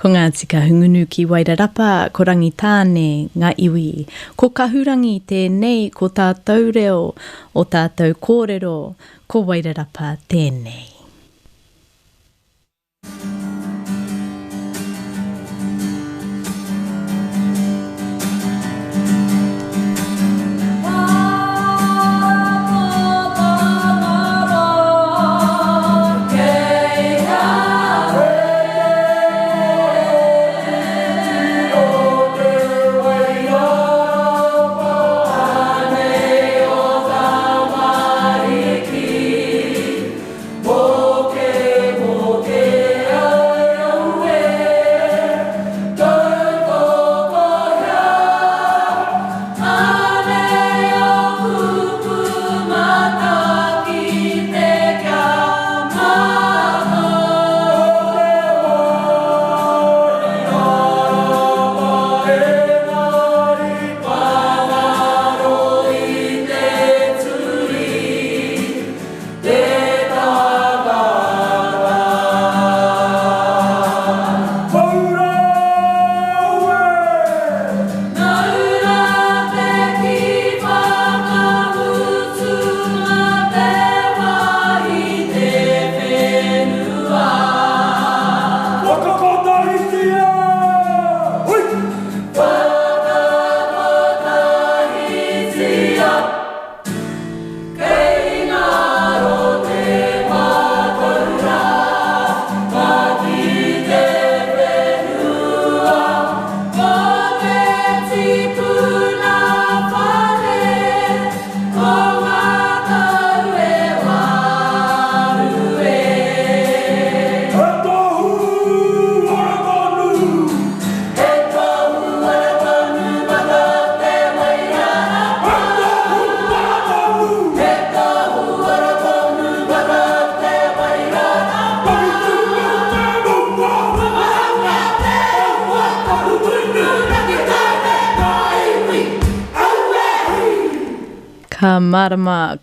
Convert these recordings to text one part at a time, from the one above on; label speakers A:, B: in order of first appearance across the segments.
A: Ko ngā tika hungunu ki Wairarapa, ko rangi tāne ngā iwi. Ko kahurangi tēnei, ko tātou reo, o tātou kōrero, ko Wairarapa tēnei.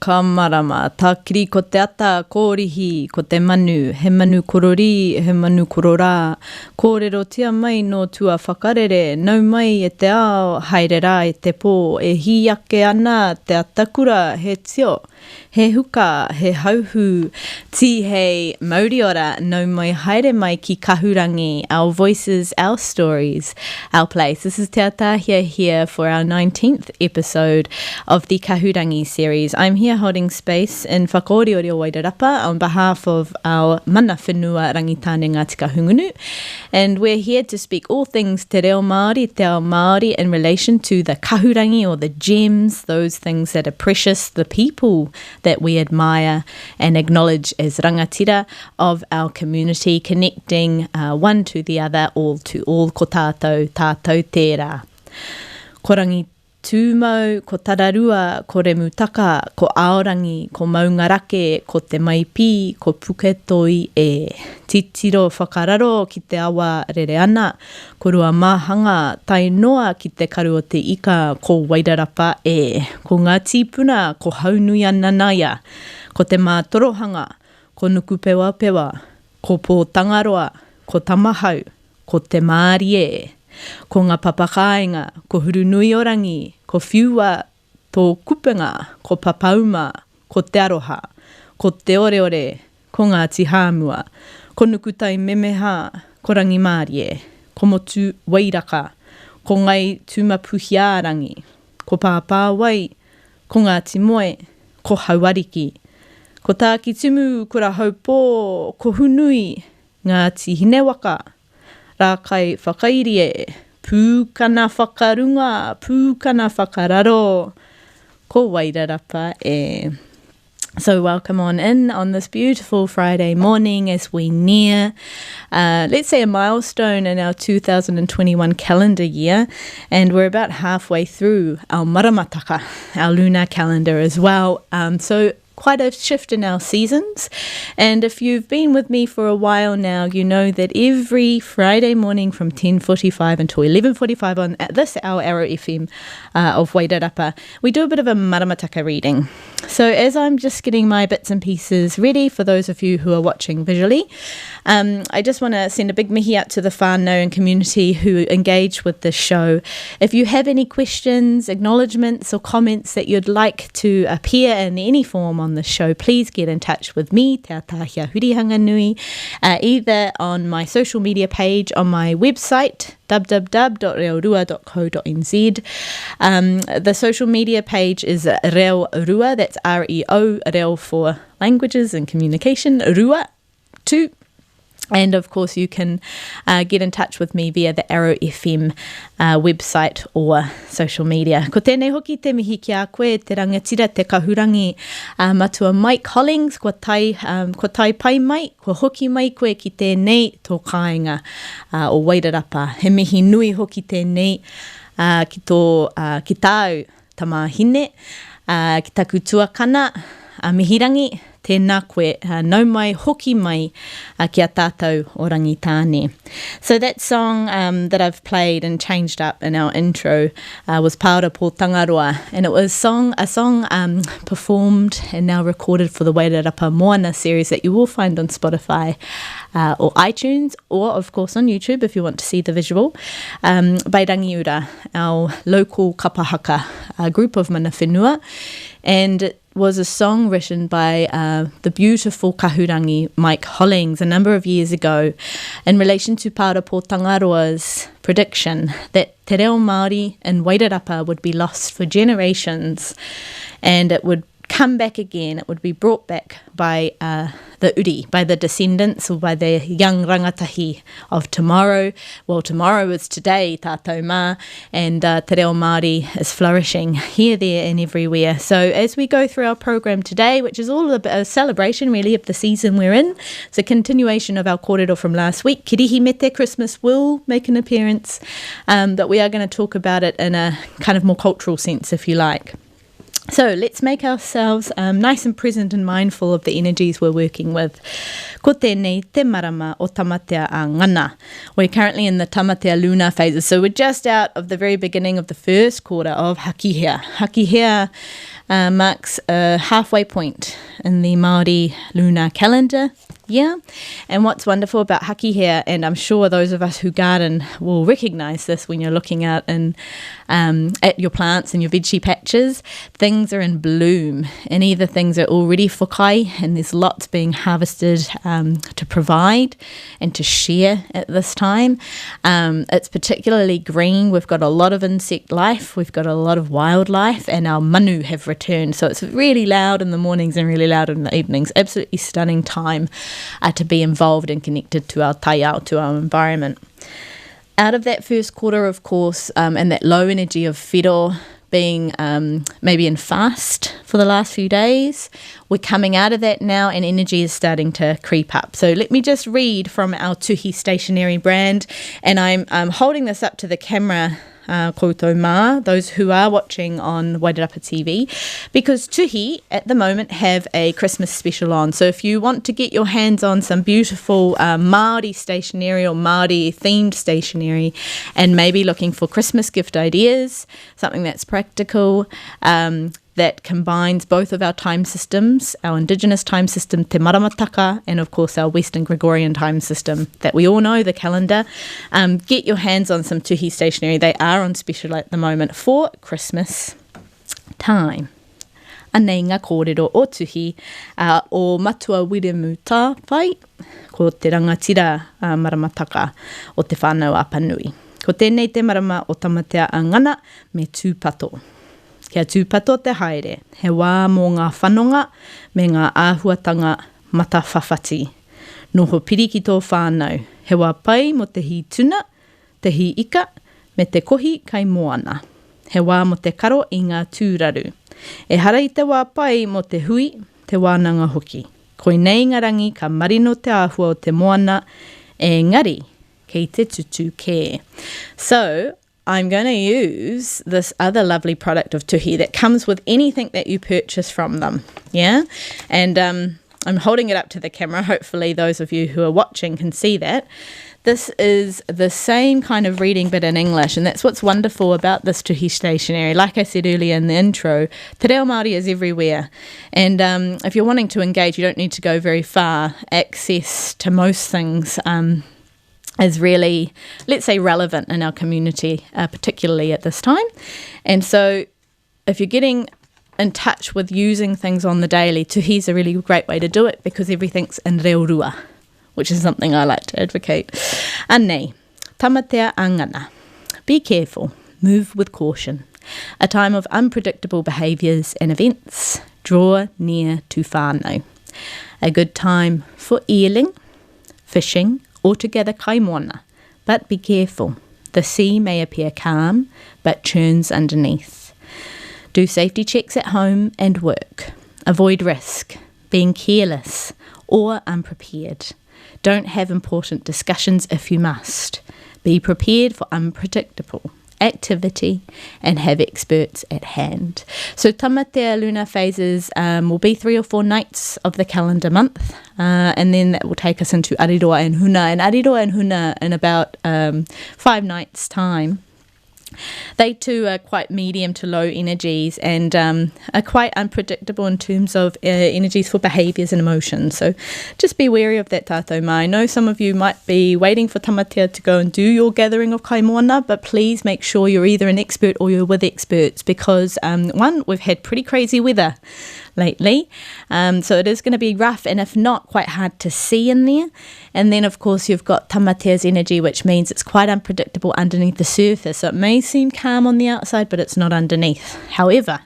A: Ka marama, tā kiri ko te ata, kōrihi, ko te manu, he manu korori, he manu kororā. Kōrero tia mai no tua whakarere, nau mai e te ao, haere rā e te pō, e hi ake ana, te atakura, he tio. He huka, he hauhu, ti hei Māori ora, nau mai haere mai ki kahurangi, our voices, our stories, our place. This is Te Atahia here for our 19th episode of the Kahurangi series. I'm here holding space in Whakaori o Wairarapa on behalf of our mana whenua rangitane ngā tika hungunu. And we're here to speak all things te reo Māori, te ao Māori in relation to the kahurangi or the gems, those things that are precious, the people that we admire and acknowledge as rangatira of our community, connecting one to the other, all to all, ko tātou, tātou tērā. Ko rangi tūmau, ko tararua, ko remutaka, ko aorangi, ko maungarake, ko te maipi, ko puketoi e. Titiro whakararo ki te awa rere ana, ko rua mahanga tai noa ki te karu o te ika, ko Wairarapa e. Ko ngā tīpuna, ko haunui ana naia, ko te mātorohanga, ko nuku pewa pewa, ko pō tangaroa, ko tamahau, ko te Māori e. Ko ngā papakainga, ko hurunui orangi, ko whiua, tō kupenga, ko papauma, ko te aroha, ko te oreore, ko ngā tihāmua, ko nukutai memeha, ko rangi Māori e, ko motu wairaka, ko ngai tumapuhiārangi, ko pāpāwai, ko ngā timoe, ko hauariki, ko tā ki tumu kura haupō, ko hunui, ngā tihinewaka, rā kai whakairie, pūkana whakarunga, pūkana whakararo, ko Wairarapa e. So welcome on in on this beautiful Friday morning as we near, let's say, a milestone in our 2021 calendar year. And we're about halfway through our maramataka, our lunar calendar as well. So quite a shift in our seasons. And if you've been with me for a while now, you know that every Friday morning from 10:45 until 11:45 on this our Arrow FM of Wairarapa, we do a bit of a maramataka reading. So as I'm just getting my bits and pieces ready for those of you who are watching visually, I just want to send a big mihi out to the whānau and community who engage with this show. If you have any questions, acknowledgements or comments that you'd like to appear in any form on the show, please get in touch with me, Te Atahia Hurihanga Nui, either on my social media page, on my website, www.reorua.co.nz. The social media page is Reo Rua, that's REO, Reo for languages and communication, Rua 2. And of course, you can get in touch with me via the Arrow FM website or social media. Ko tēnei hoki te mihi ki a koe, te rangatira, te kahurangi matua Mike Hollings, ko tai pai mai, ko hoki mai koe ki tēnei tō kāinga o Wairarapa. He mihi nui hoki tēnei ki tāu tamahine, ki taku tuakana, mihirangi, tēnā koe, nau mai, hoki mai ki a tātou o rangitāne. So that song that I've played and changed up in our intro was Paora po Tangaroa, and it was a song performed and now recorded for the Wairarapa Moana series that you will find on Spotify or iTunes, or of course on YouTube if you want to see the visual, by Rangiura, our local kapahaka group of mana whenua, and it was a song written by the beautiful kahurangi Mike Hollings a number of years ago in relation to Paora po Tangaroa's prediction that te reo Māori in Wairarapa would be lost for generations and it would come back again, it would be brought back by the uri, by the descendants or by the young rangatahi of tomorrow. Well, tomorrow is today, tātou mā, and te reo Māori is flourishing here, there and everywhere. So as we go through our program today, which is all a celebration really of the season we're in, it's a continuation of our kōrero from last week. Kirihi Mete, Christmas will make an appearance, but we are going to talk about it in a kind of more cultural sense, if you like. So let's make ourselves nice and present and mindful of the energies we're working with. Ko tēnei te marama o tamatea a ngana. We're currently in the tamatea luna phases, so we're just out of the very beginning of the first quarter of Hakihea. Hakihea marks a halfway point in the Māori lunar calendar year. And what's wonderful about Hakihea, and I'm sure those of us who garden will recognise this when you're looking out and at your plants and your veggie patches, things are in bloom, and either things are already whakai and there's lots being harvested to provide and to share at this time. It's particularly green. We've got a lot of insect life, we've got a lot of wildlife, and our manu have returned, so it's really loud in the mornings and really loud in the evenings. Absolutely stunning time to be involved and connected to our taiao, to our environment. Out of that first quarter, of course, and that low energy of whiro being maybe in fast for the last few days, we're coming out of that now and energy is starting to creep up. So let me just read from our Tuhi stationery brand, and I'm holding this up to the camera, koutou mā, those who are watching on Wairarapa TV, because Tuhi at the moment have a Christmas special on. So if you want to get your hands on some beautiful Māori stationery or Māori themed stationery and maybe looking for Christmas gift ideas, something that's practical, that combines both of our time systems, our Indigenous time system, Te Maramataka, and of course our Western Gregorian time system that we all know, the calendar. Get your hands on some Tuhi stationery. They are on special at the moment for Christmas time. Anei ngā kōrero o Tuhi o matua wiremu tāwhai, ko te rangatira Maramataka o te whānau Apanui. Ko tēnei te marama o tamatea a ngana me tūpato. Kia tūpato te haere, he wā mō ngā whanonga me ngā āhuatanga mata whawhati. Noho piri ki tō whānau, he wā pai mo te hi tuna, te hi ika, me te kohi kai moana. He wā mo te karo i ngā tūraru. E hara i te wā pai mo te hui, te wānanga hoki. Koi nei ngā rangi ka marino te āhua o te moana, e ngari kei te tutu kē. So, I'm going to use this other lovely product of Tuhi that comes with anything that you purchase from them, yeah? And I'm holding it up to the camera. Hopefully those of you who are watching can see that. This is the same kind of reading but in English, and that's what's wonderful about this Tuhi Stationery. Like I said earlier in the intro, Te Reo Māori is everywhere, and if you're wanting to engage, you don't need to go very far. Access to most things is really, let's say, relevant in our community, particularly at this time. And so if you're getting in touch with using things on the daily, tuhi's a really great way to do it because everything's in reorua, which is something I like to advocate. Anei, tamatea angana. Be careful, move with caution. A time of unpredictable behaviours and events. Draw near to whānau. A good time for eeling, fishing, or to gather kaimoana. But be careful. The sea may appear calm, but churns underneath. Do safety checks at home and work. Avoid risk, being careless or unprepared. Don't have important discussions if you must. Be prepared for unpredictable activity and have experts at hand. So tamatea lunar phases will be 3 or 4 nights of the calendar month, and then that will take us into Ariroa and Huna. And Ariroa and Huna in about 5 nights' time. They too are quite medium to low energies and are quite unpredictable in terms of energies for behaviours and emotions. So just be wary of that tātou mai. I know some of you might be waiting for tamatea to go and do your gathering of kaimoana, but please make sure you're either an expert or you're with experts because, one, we've had pretty crazy weather lately, so it is going to be rough and if not quite hard to see in there. And then of course you've got tamatea's energy, which means it's quite unpredictable underneath the surface, so it may seem calm on the outside but it's not underneath. However,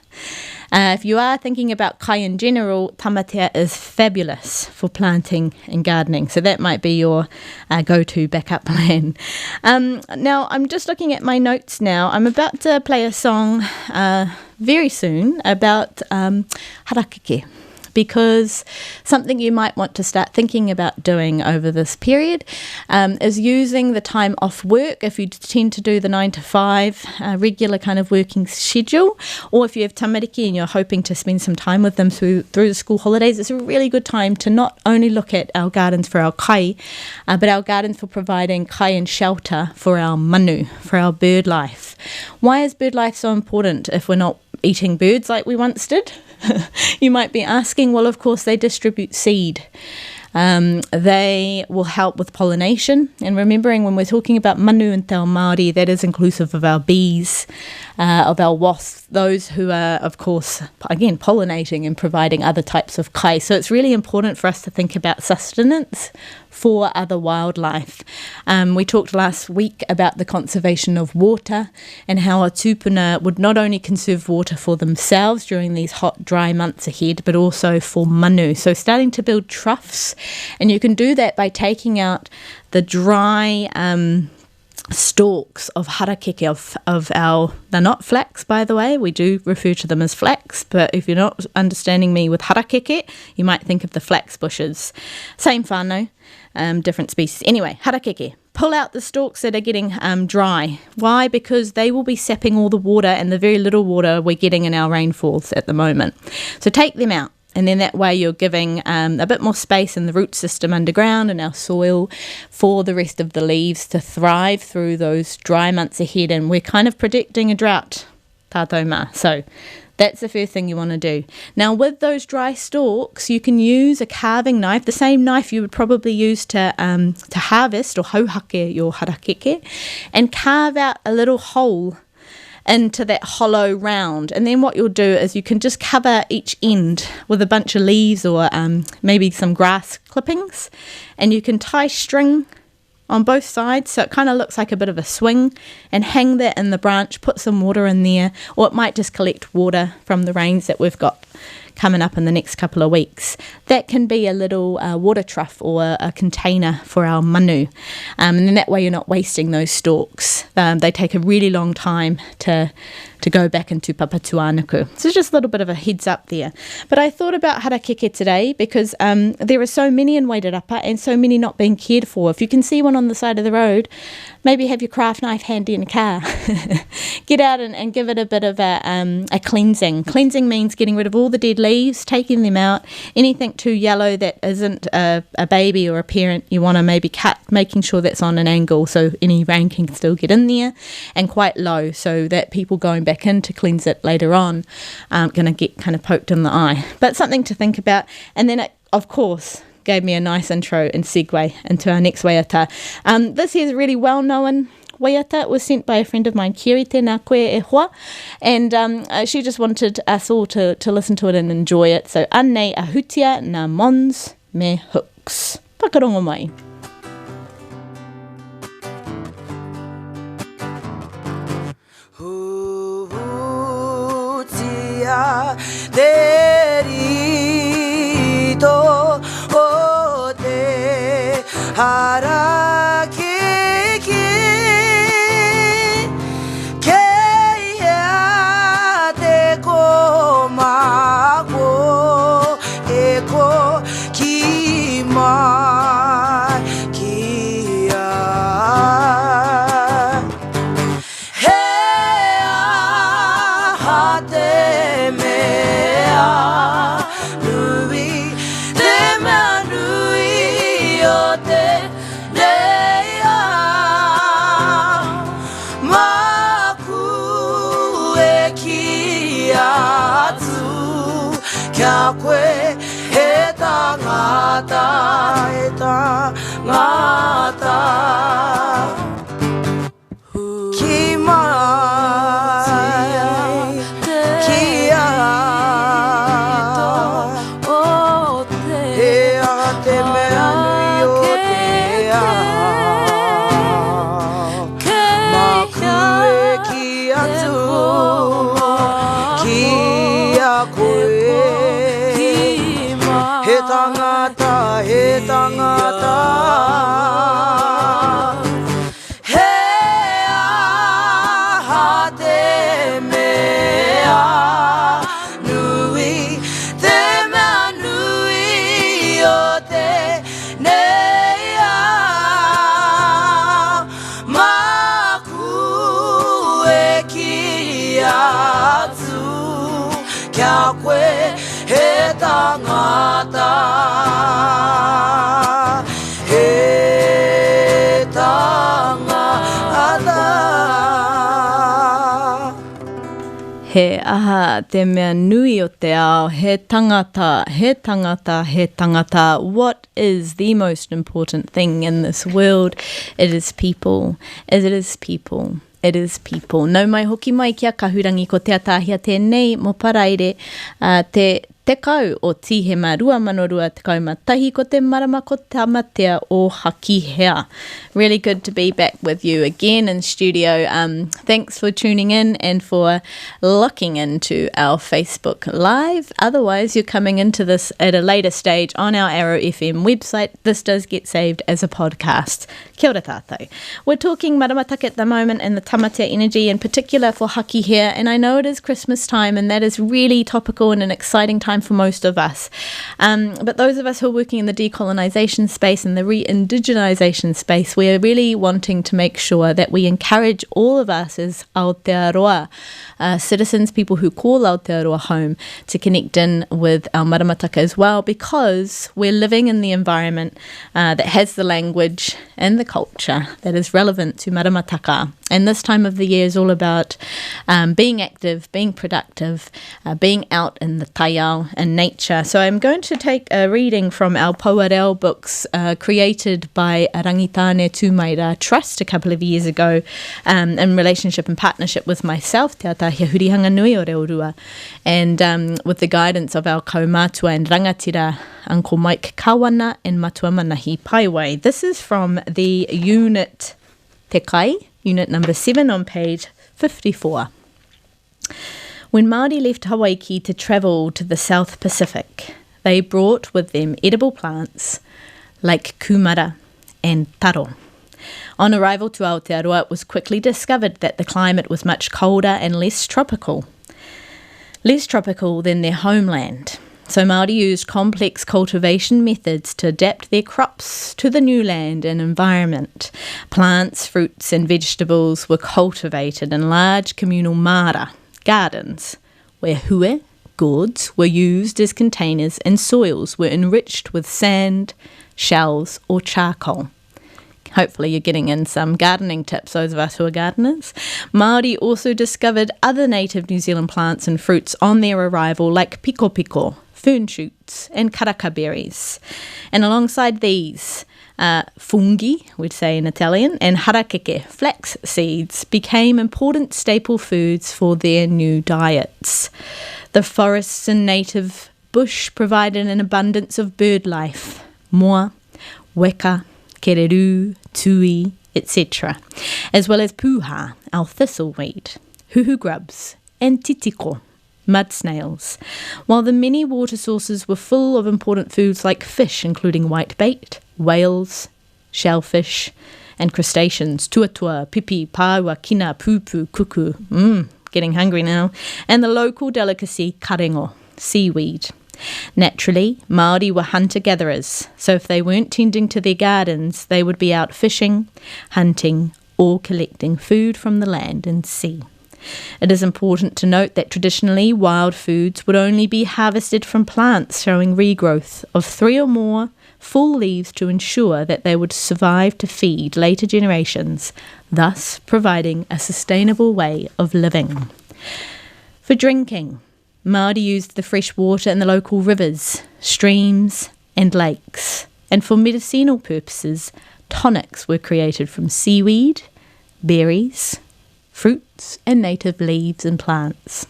A: if you are thinking about kai in general, tamatea is fabulous for planting and gardening, so that might be your go-to backup plan. Now I'm just looking at my notes now. I'm about to play a song very soon about harakeke, because something you might want to start thinking about doing over this period is using the time off work if you tend to do the 9 to 5 regular kind of working schedule, or if you have tamariki and you're hoping to spend some time with them through the school holidays. It's a really good time to not only look at our gardens for our kai, but our gardens for providing kai and shelter for our manu, for our bird life. Why is bird life so important if we're not eating birds like we once did? You might be asking. Well, of course, they distribute seed. They will help with pollination. And remembering when we're talking about manu and te ao Māori, that is inclusive of our bees, of our wasps, those who are, of course, again, pollinating and providing other types of kai. So it's really important for us to think about sustenance for other wildlife. We talked last week about the conservation of water and how a tupuna would not only conserve water for themselves during these hot, dry months ahead, but also for manu. So starting to build troughs, and you can do that by taking out the dry stalks of harakeke of our, they're not flax, by the way, we do refer to them as flax, but if you're not understanding me with harakeke, you might think of the flax bushes. Same whānau, different species. Anyway, harakeke. Pull out the stalks that are getting dry. Why? Because they will be sapping all the water and the very little water we're getting in our rainfalls at the moment. So take them out. And then that way you're giving a bit more space in the root system underground and our soil for the rest of the leaves to thrive through those dry months ahead. And we're kind of predicting a drought, tātou mā. So that's the first thing you want to do. Now with those dry stalks, you can use a carving knife, the same knife you would probably use to harvest or hauhake your harakeke, and carve out a little hole into that hollow round. And then what you'll do is you can just cover each end with a bunch of leaves or maybe some grass clippings, and you can tie string on both sides so it kind of looks like a bit of a swing, and hang that in the branch, put some water in there, or it might just collect water from the rains that we've got coming up in the next couple of weeks. That can be a little water trough or a container for our manu, and then that way you're not wasting those stalks. They take a really long time to go back into papatuanuku. So just a little bit of a heads up there. But I thought about harakeke today because there are so many in Wairarapa and so many not being cared for. If you can see one on the side of the road,
B: maybe have your craft knife handy in the car. Get out and give it a bit of a cleansing. Cleansing means getting rid of all the dead leaves, taking them out. Anything too yellow that isn't a baby or a parent, you want to maybe cut, making sure that's on an angle so any rain can still get in there, and quite low so that people going back in to cleanse it later on aren't going to get kind of poked in the eye. But something to think about. And then it, of course, gave me a nice intro and segue into our next waiata. This is a really well-known waiata. It was sent by a friend of mine, Kiri, tēnā koe e hoa, and she just wanted us all to listen to it and enjoy it. So, anei ahutia nā mons me hooks. Whakarongo mai.
C: Hutia derito o te hara kiki keia te ko mako e ko ki mai kia kia koe he tangata, he tangata. Ki mai, kia he a te mea nui o te ao. Maku e ki atu, kia koe he tangata, he tangata. He aha te mea nui, te mea nui o te neia. Maku e ki atu, kia koe he tangata, he tangata.
A: He aha te mea nui o te ao, he tangata, he tangata, he tangata. What is the most important thing in this world? It is people. It is people. It is people. Nau mai hoki mai kia kahurangi ko te atahia tēnei mo paraire te tekau o tihema 2021 ko te marama ko tamatea o Hakihea. Really good to be back with you again in studio. Thanks for tuning in and for looking into our Facebook Live. Otherwise, you're coming into this at a later stage on our Arrow FM website. This does get saved as a podcast. Kia ora tātou. We're talking maramataka at the moment and the tamatea energy in particular for Hakihea, and I know it is Christmas time and that is really topical and an exciting time for most of us. But those of us who are working in the decolonisation space and the re-indigenisation space, we're really wanting to make sure that we encourage all of us as Aotearoa citizens, people who call Aotearoa home, to connect in with our maramataka as well, because we're living in the environment that has the language and the culture that is relevant to maramataka. And this time of the year is all about being active, being productive, being out in the taiao and nature. So I'm going to take a reading from our Pouareo books created by Rangitane Tūmaira Trust a couple of years ago in relationship and partnership with myself, Te Atahia Hurihanga Nui o Reorua, and with the guidance of our kaumātua and rangatira, Uncle Mike Kawana and Matua Manahi Paiwai. This is from the unit Te Kai, unit number 7 on page 54. When Māori left Hawaii to travel to the South Pacific, they brought with them edible plants like kumara and taro. On arrival to Aotearoa, it was quickly discovered that the climate was much colder and less tropical than their homeland. So Māori used complex cultivation methods to adapt their crops to the new land and environment. Plants, fruits and vegetables were cultivated in large communal mara, gardens, where hue, gourds, were used as containers and soils were enriched with sand, shells or charcoal. Hopefully you're getting in some gardening tips, those of us who are gardeners. Māori also discovered other native New Zealand plants and fruits on their arrival, like piko piko, fern shoots and karaka berries. And alongside these, fungi, we'd say in Italian, and harakeke, flax seeds, became important staple foods for their new diets. The forests and native bush provided an abundance of bird life, moa, weka, kereru, tui, etc., as well as puha, our thistleweed, huhu grubs, and titiko, mud snails, while the many water sources were full of important foods like fish, including whitebait, whales, shellfish, and crustaceans, tuatua, pipi, paua, kina, pupu, kuku, getting hungry now, and the local delicacy karengo, seaweed. Naturally, Māori were hunter-gatherers, so if they weren't tending to their gardens, they would be out fishing, hunting, or collecting food from the land and sea. It is important to note that traditionally wild foods would only be harvested from plants showing regrowth of 3 or more full leaves to ensure that they would survive to feed later generations, thus providing a sustainable way of living. For drinking, Māori used the fresh water in the local rivers, streams and lakes, and for medicinal purposes, tonics were created from seaweed, berries, fruits and native leaves and plants.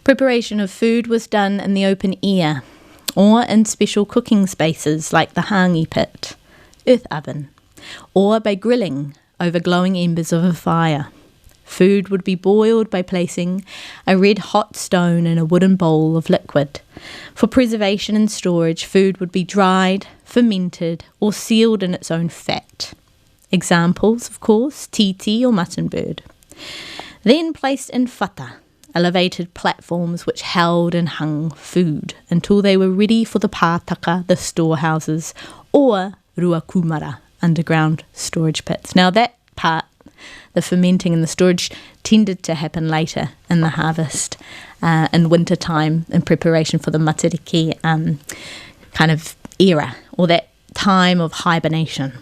A: Preparation of food was done in the open air or in special cooking spaces like the hangi pit, earth oven, or by grilling over glowing embers of a fire. Food would be boiled by placing a red-hot stone in a wooden bowl of liquid. For preservation and storage, food would be dried, fermented, or sealed in its own fat. Examples, of course, titi or mutton bird. Then placed in whata, elevated platforms which held and hung food until they were ready for the pātaka, the storehouses, or ruakumara, underground storage pits. Now that part, the fermenting and the storage, tended to happen later in the harvest, in winter time, in preparation for the matariki kind of era, or that time of hibernation.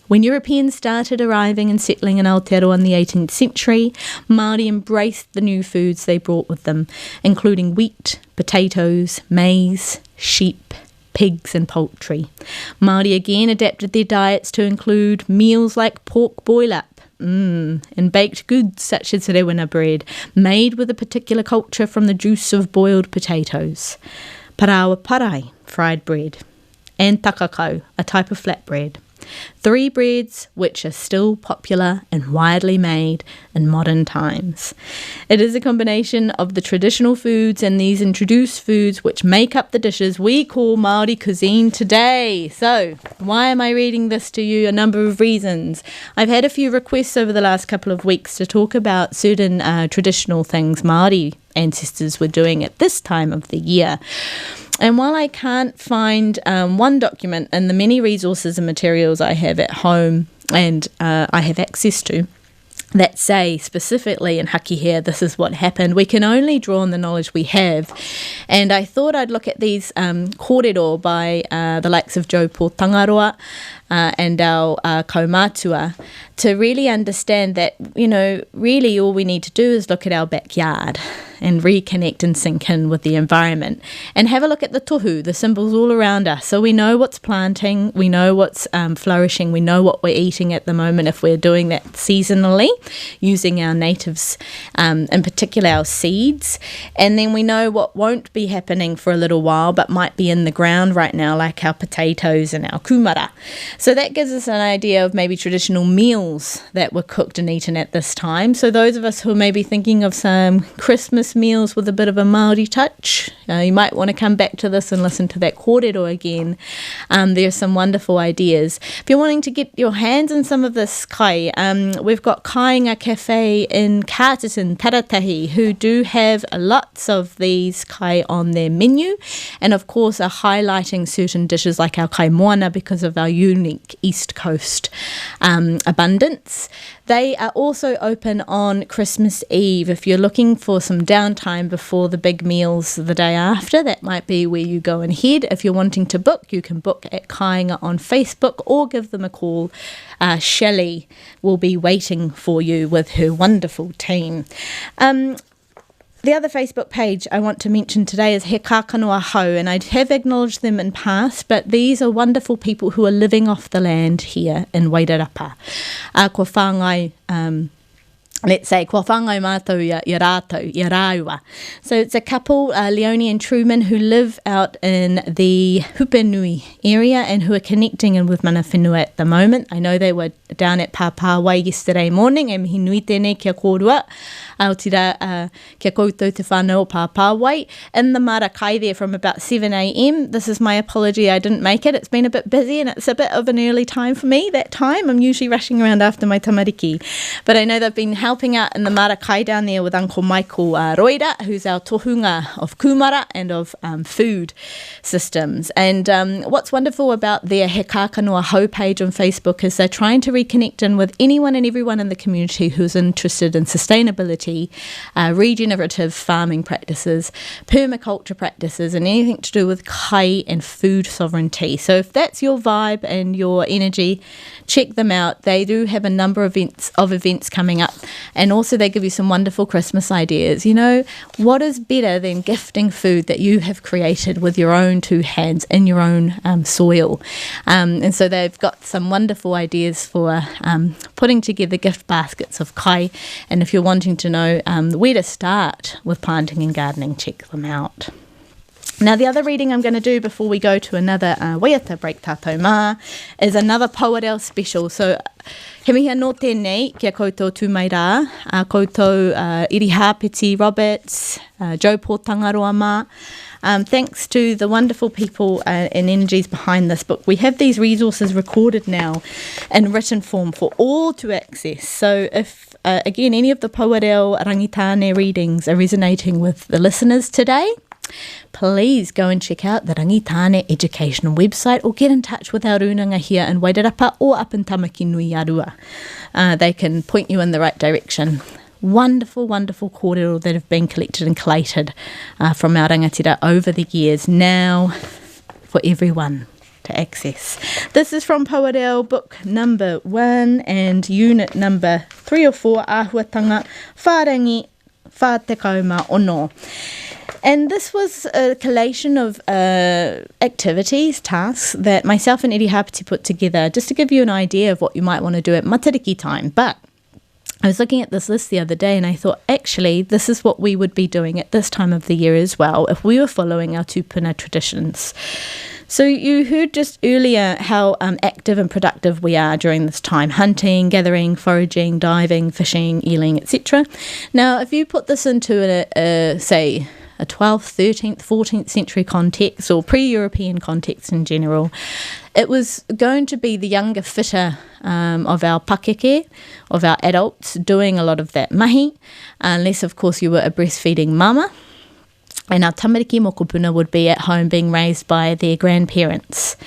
A: When Europeans started arriving and settling in Aotearoa in the 18th century, Māori embraced the new foods they brought with them, including wheat, potatoes, maize, sheep, pigs and poultry. Māori again adapted their diets to include meals like pork boil-up, and baked goods such as rewena bread, made with a particular culture from the juice of boiled potatoes, parawa parai, fried bread, and takakau, a type of flatbread. 3 breads which are still popular and widely made in modern times. It is a combination of the traditional foods and these introduced foods which make up the dishes we call Māori cuisine today. So, why am I reading this to you? A number of reasons. I've had a few requests over the last couple of weeks to talk about certain traditional things Māori ancestors were doing at this time of the year. And while I can't find one document in the many resources and materials I have at home and I have access to that say specifically in Haki here, this is what happened, we can only draw on the knowledge we have. And I thought I'd look at these kōrero by the likes of Joe Pōtangaroa and our kaumātua to really understand that, you know, really all we need to do is look at our backyard and reconnect and sink in with the environment and have a look at the tohu, the symbols all around us. So we know what's planting, we know what's flourishing, we know what we're eating at the moment if we're doing that seasonally, using our natives, in particular our seeds. And then we know what won't be happening for a little while but might be in the ground right now, like our potatoes and our kumara.
B: So that gives us an idea of maybe traditional meals that were cooked and eaten at this time. So those of us who may be thinking of some Christmas meals with a bit of a Māori touch, you might want to come back to this and listen to that kōrero again. There's some wonderful ideas. If you're wanting to get your hands on some of this kai, we've got Kāinga Cafe in Carterton, Taratahi, who do have lots of these kai on their menu, and of course are highlighting certain dishes like our kai moana because of our unique East Coast abundance. They are also open on Christmas Eve. If you're looking for some downtime before the big meals the day after, that might be where you go and head. If you're wanting to book, you can book at Kāinga on Facebook or give them a call. Shelley will be waiting for you with her wonderful team. The other Facebook page I want to mention today is He Kākanoa Hau, and I have acknowledged them in past, but these are wonderful people who are living off the land here in Wairarapa. Kua whāngai, let's say, kua whāngai mātou i rātou, i rāua. So it's a couple, Leonie and Truman, who live out in the Hupenui area and who are connecting in with mana whenua at the moment. I know they were down at Pāpāwai yesterday morning, e mihi nui tēnei kia kōrua. Aotira kia koutou te whānau o Pāpāwai. In the Marakai there from about 7 a.m. This is my apology, I didn't make it. It's been a bit busy and it's a bit of an early time for me, that time. I'm usually rushing around after my tamariki. But I know they've been helping out in the Marakai down there with Uncle Michael Roira, who's our tohunga of kumara and of food systems. And what's wonderful about their He Kākanoa Hau page on Facebook is they're trying to reconnect in with anyone and everyone in the community who's interested in sustainability, regenerative farming practices, permaculture practices, and anything to do with kai and food sovereignty. So if that's your vibe and your energy, check them out. They do have a number of events coming up, and also they give you some wonderful Christmas ideas. You know, what is better than gifting food that you have created with your own two hands in your own soil? And so they've got some wonderful ideas for putting together gift baskets of kai, and if you're wanting to know where to start with planting and gardening, check them out. Now, the other reading I'm going to do before we go to another Waiata Break Tātou Mā is another Powerel special. So, he mihi anō tēnei kia koutou tūmai rā, koutou Iriha Peti Roberts, Joe Pōtangaroa mā. Thanks to the wonderful people and energies behind this book, we have these resources recorded now in written form for all to access. So if, again, any of the Powerel Rangitane readings are resonating with the listeners today, please go and check out the Rangitane Educational website or get in touch with our runanga here in Wairarapa or up in Tamaki Nui Arua. They can point you in the right direction. Wonderful, wonderful kōrero that have been collected and collated from our rangatira over the years, now for everyone to access. This is from Powerel, book number 1 and unit number 3 or 4, Āhuatanga Whārangi Whātekau Ono. And this was a collation of activities, tasks that myself and Eri Hapiti put together just to give you an idea of what you might want to do at Matariki time. But I was looking at this list the other day and I thought, actually, this is what we would be doing at this time of the year as well if we were following our tupuna traditions. So you heard just earlier how active and productive we are during this time, hunting, gathering, foraging, diving, fishing, eeling, etc. Now, if you put this into say, a 12th, 13th, 14th century context or pre-European context in general, it was going to be the younger, fitter of our pakeke, of our adults, doing a lot of that mahi, unless, of course, you were a breastfeeding mama. And our tamariki mokopuna would be at home being raised by their grandparents.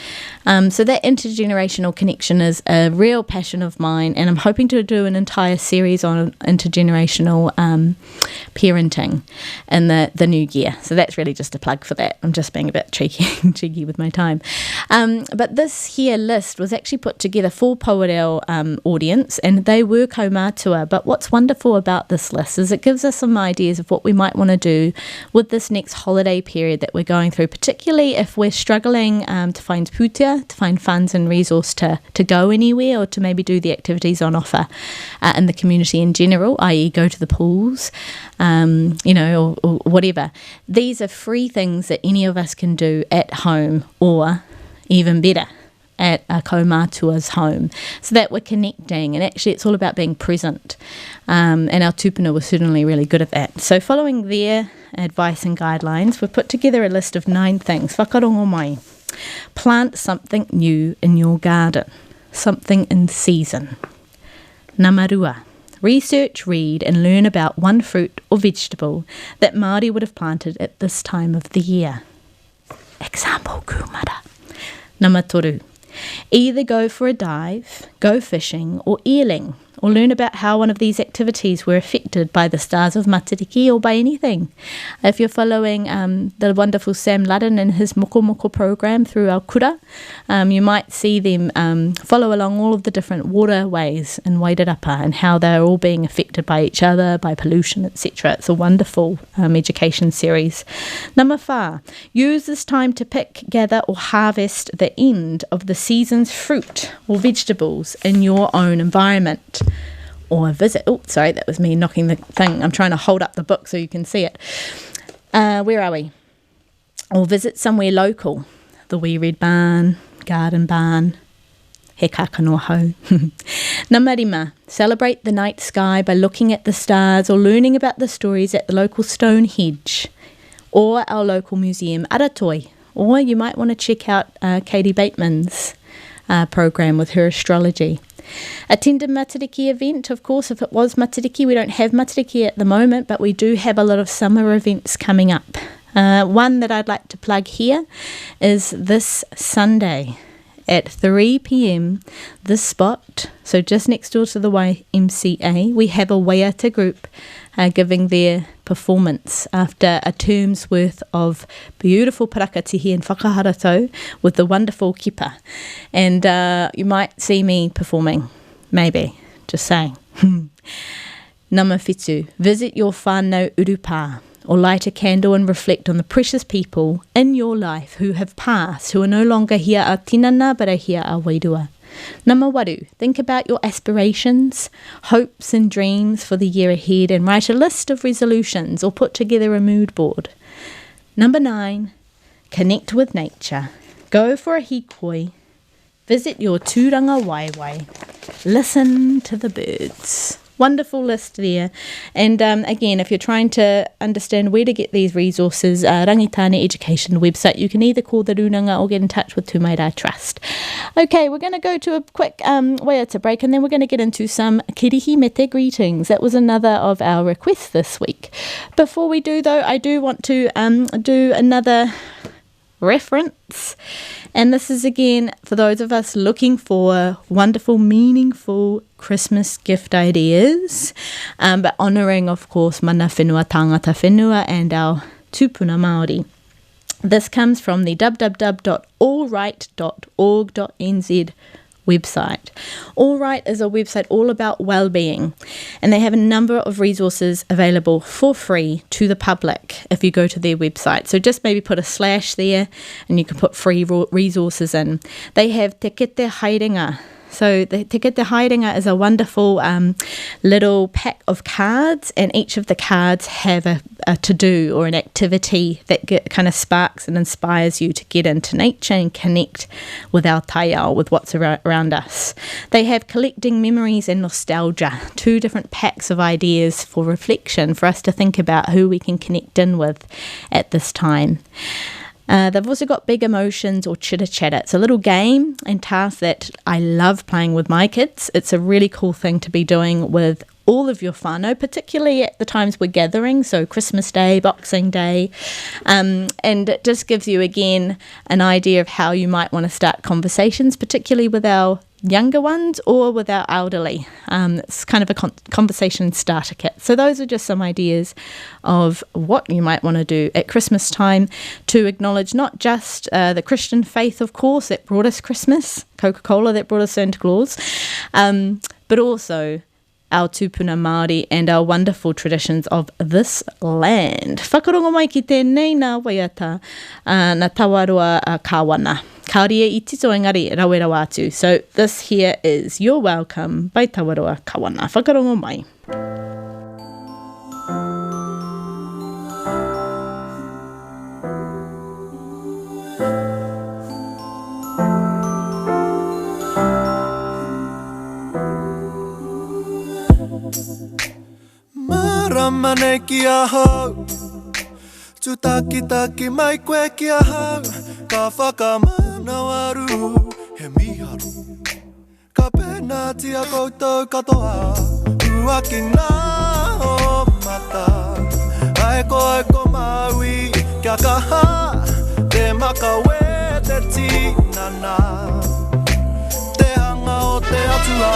B: So that intergenerational connection is a real passion of mine, and I'm hoping to do an entire series on intergenerational parenting in the new year. So that's really just a plug for that. I'm just being a bit cheeky with my time. But this here list was actually put together for Powerel audience, and they were kaumātua. But what's wonderful about this list is it gives us some ideas of what we might want to do with this next holiday period that we're going through, particularly if we're struggling to find putia, to find funds and resource to go anywhere or to maybe do the activities on offer in the community in general, i.e. go to the pools, or whatever. These are free things that any of us can do at home, or even better, at a kaumātua's home, so that we're connecting, and actually it's all about being present, and our tupuna was certainly really good at that. So following their advice and guidelines, we've put together a list of 9 things. Whakarongo mai. Plant something new in your garden, something in season. Namarua. Research, read and learn about one fruit or vegetable that Māori would have planted at this time of the year. Example, kumara. Namatoru. Either go for a dive, go fishing or eeling, or learn about how one of these activities were affected by the stars of Matariki or by anything. If you're following the wonderful Sam Ludden and his Moko Moko program through our kura, you might see them follow along all of the different waterways in Wairarapa and how they're all being affected by each other, by pollution, etc. It's a wonderful education series. Number 4, use this time to pick, gather or harvest the end of the season's fruit or vegetables in your own environment. Or visit, that was me knocking the thing. I'm trying to hold up the book so you can see it. Where are we? Or visit somewhere local. The Wee Red Barn, Garden Barn, he kakanoho. Namarima, celebrate the night sky by looking at the stars or learning about the stories at the local Stonehenge or our local museum, Aratoi. Or you might want to check out Katie Bateman's program with her astrology. Attend a Matariki event. Of course, if it was Matariki, we don't have Matariki at the moment, but we do have a lot of summer events coming up. One that I'd like to plug here is this Sunday at 3 p.m, this spot, so just next door to the YMCA, we have a Waiata group giving their performance after a term's worth of beautiful parakatihi and whakaharatau with the wonderful kipa. And you might see me performing, maybe, just saying. Nama whitu, visit your whānau urupā, or light a candle and reflect on the precious people in your life who have passed, who are no longer here a tinana, but are here a wairua. Nama waru, think about your aspirations, hopes and dreams for the year ahead and write a list of resolutions or put together a mood board. Number 9, connect with nature. Go for a hikoi. Visit your tūranga waiwai. Listen to the birds. Wonderful list there. And again, if you're trying to understand where to get these resources, Rangitane Education website, you can either call the Runanga or get in touch with Tumaira Trust. Okay, we're going to go to a quick waiata break and then we're going to get into some kirihi mete greetings. That was another of our requests this week. Before we do though, I do want to do another reference, and this is again for those of us looking for wonderful, meaningful Christmas gift ideas, but honouring, of course, mana whenua, tangata whenua, and our tupuna Māori. This comes from the www.allright.org.nz website. All Right is a website all about well-being, and they have a number of resources available for free to the public if you go to their website. So just maybe put a / there and you can put free resources in. They have Te Kete Haerenga. So the Te Kete Haerenga is a wonderful little pack of cards, and each of the cards have a to-do or an activity that kind of sparks and inspires you to get into nature and connect with our taiao, with what's around us. They have Collecting Memories and Nostalgia, 2 different packs of ideas for reflection for us to think about who we can connect in with at this time. They've also got Big Emotions or Chitter Chatter. It's a little game and task that I love playing with my kids. It's a really cool thing to be doing with all of your whānau, particularly at the times we're gathering, so Christmas Day, Boxing Day, and it just gives you, again, an idea of how you might want to start conversations, particularly with our younger ones or with our elderly. It's kind of a conversation starter kit. So those are just some ideas of what you might want to do at Christmas time to acknowledge not just the Christian faith, of course, that brought us Christmas, Coca-Cola that brought us Santa Claus, but also our tupuna Māori and our wonderful traditions of this land. Whakarongo mai ki tēnei nā waiata na tawarua kāwana. Kāria I tito engari rawera atu. So this here is You're Welcome by Tawarua Kawana. Whakarongo mai.
D: mane kia hau Tutaki taki mai koe kia hau Ka whakamanawaru he miharu Ka pena tia koutou katoa Ua ki ngā o mata Ai ko maui kia kaha Te makawe te tinana Te hanga o te atua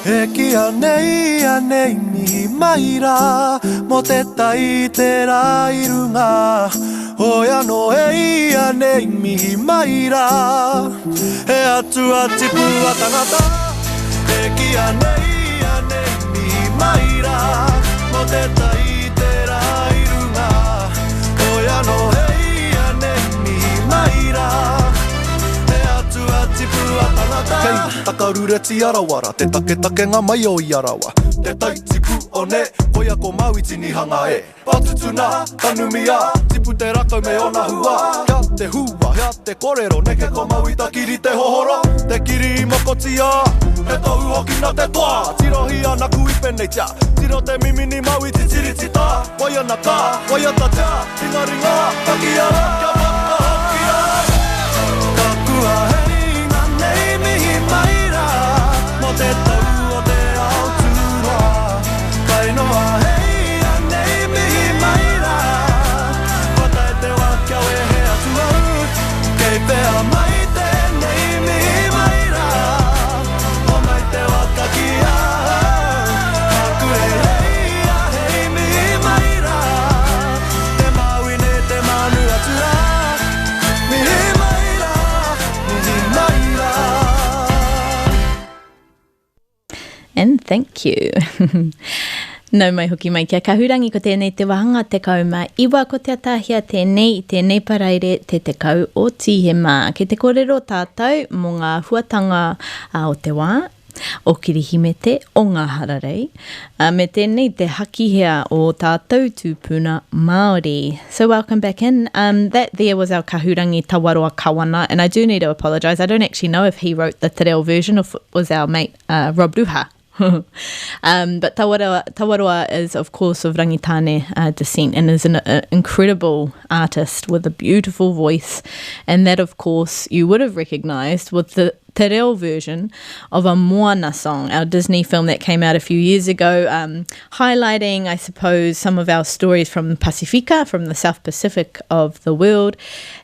D: E kia nei mihi maira Mo te tai te rairunga Hoia no e ia nei mihi maira E atua tipu a tangata E kia nei mihi maira Mo te tai te rairunga Hoia no e ia nei mihi maira E atua tipu a tangata Kei takarureti arawara Te take ngā mai o i arawa Te tai tipu o ne Koia ko maui tini hanga e Patutuna, tanumia Tipu te rakau me ona hua Kia te hua, hea te korero Neke ko maui ta kiri te hohoro Te kiri i mokotia He tohu hoki na te toa Tirohi ana kui penei tia Tiro te mimini maui ti tiri tita Waia na ka, waia ta tia Ringa ringa, taki ara Kia waka hoki a Ka kua hei na nei mihi maira Mo te tau o te autura Kai noa hei na nei mihi maira Watai te wakia we he atua Kei pea mai te nei mihi maira O mai te waka ki a Hakure hei a hei mihi maira Te maui ne te manu atua Mihi maira, mihi maira
B: And thank you. Nau mai hoki mai kia kahurangi ko tēnei te wahanga te kauma iwa ko te atahia tēnei i tēnei paraire te kau o tihema. Ke te kōrero tātou mō ngā huatanga o te wā, o Kirihimete, o ngā hararei. Me tēnei te hakihea o tātou tūpuna Māori. So welcome back in. That there was our kahurangi Tawaroa Kawana, and I do need to apologise. I don't actually know if he wrote the te reo version or if it was our mate Rob Ruha. But Tawaroa is, of course, of Rangitane descent and is an incredible artist with a beautiful voice. And that, of course, you would have recognised with the te reo version of a Moana song, our Disney film that came out a few years ago, highlighting, I suppose, some of our stories from Pacifica, from the South Pacific of the world.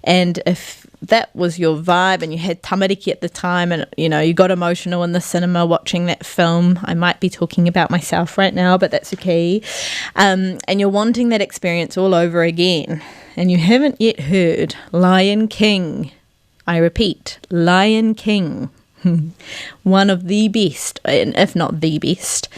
B: And if that was your vibe and you had tamariki at the time and, you know, you got emotional in the cinema watching that film, I might be talking about myself right now, but that's okay. And you're wanting that experience all over again and you haven't yet heard Lion King. I repeat, Lion King, one of the best, if not the best,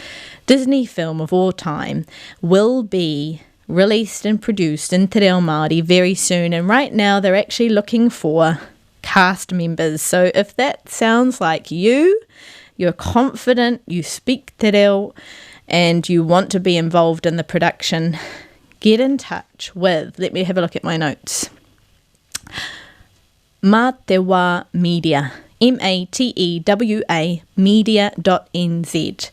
B: Disney film of all time, will be released and produced in Te Reo Māori very soon. And right now they're actually looking for cast members. So if that sounds like you, you're confident, you speak Te Reo, and you want to be involved in the production, get in touch with, let me have a look at my notes, Mā Te Wā Media, MATEWA media.nz.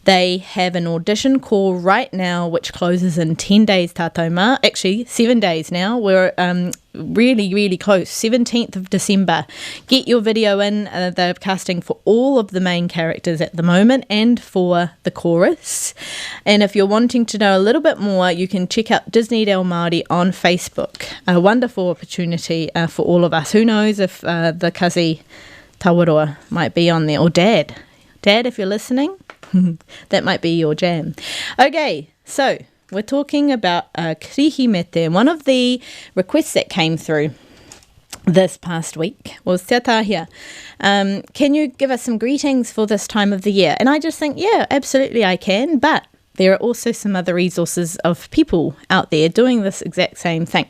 B: They have an audition call right now, which closes in 10 days, tātou mā. Actually, 7 days now. We're really, really close. 17th of December. Get your video in. They're casting for all of the main characters at the moment and for the chorus. And if you're wanting to know a little bit more, you can check out Disney Reo Māori on Facebook. A wonderful opportunity for all of us. Who knows if the Kazi Tawaroa might be on there. Or Dad. Dad, if you're listening. That might be your jam. Okay, so we're talking about Kirihimete. One of the requests that came through this past week was Te Atahia. Can you give us some greetings for this time of the year? And I just think, yeah, absolutely I can. But there are also some other resources of people out there doing this exact same thing.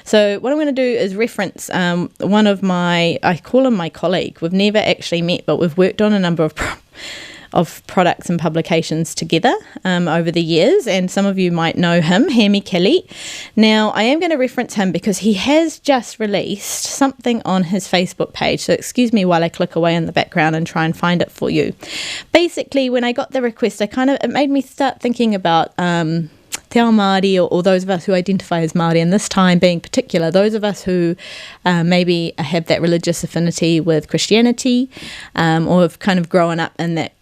B: So what I'm going to do is reference one of my, I call him my colleague. We've never actually met, but we've worked on a number of products and publications together over the years, and some of you might know him, Hemi Kelly. Now, I am going to reference him because he has just released something on his Facebook page, so excuse me while I click away in the background and try and find it for you. Basically, when I got the request, it made me start thinking about Te Ao Māori, or those of us who identify as Māori, and this time being particular, those of us who maybe have that religious affinity with Christianity, or have kind of grown up in that,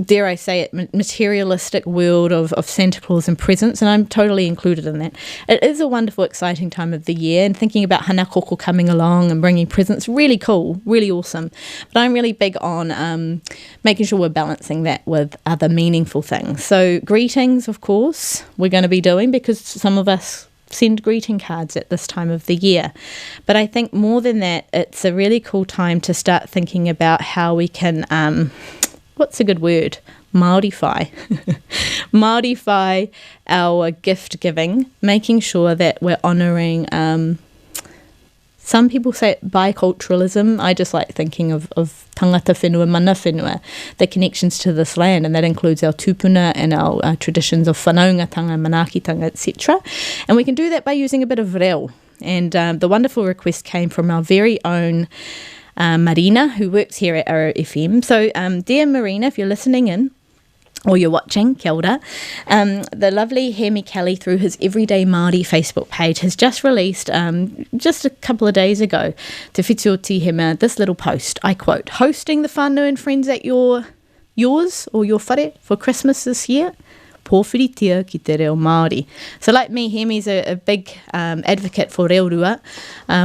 B: dare I say it, materialistic world of Santa Claus and presents, and I'm totally included in that. It is a wonderful, exciting time of the year, and thinking about Hana Koko coming along and bringing presents, really cool, really awesome. But I'm really big on making sure we're balancing that with other meaningful things. So greetings, of course, we're going to be doing, because some of us send greeting cards at this time of the year. But I think more than that, it's a really cool time to start thinking about how we can what's a good word? Māorify. Māorify our gift giving, making sure that we're honouring, some people say biculturalism. I just like thinking of tangata whenua, mana whenua, the connections to this land, and that includes our tupuna and our traditions of whanaungatanga, manakitanga, etc. And we can do that by using a bit of reo. And the wonderful request came from our very own Marina, who works here at RFM. So, dear Marina, if you're listening in, or you're watching, kia ora, the lovely Hemi Kelly, through his Everyday Māori Facebook page, has just released, just a couple of days ago, Te Whitio Tihema, this little post. I quote, "Hosting the whānau and friends at yours or your whare for Christmas this year? Pōwhiritia ki te reo Māori." So like me, Hemi's a big advocate for reo rua,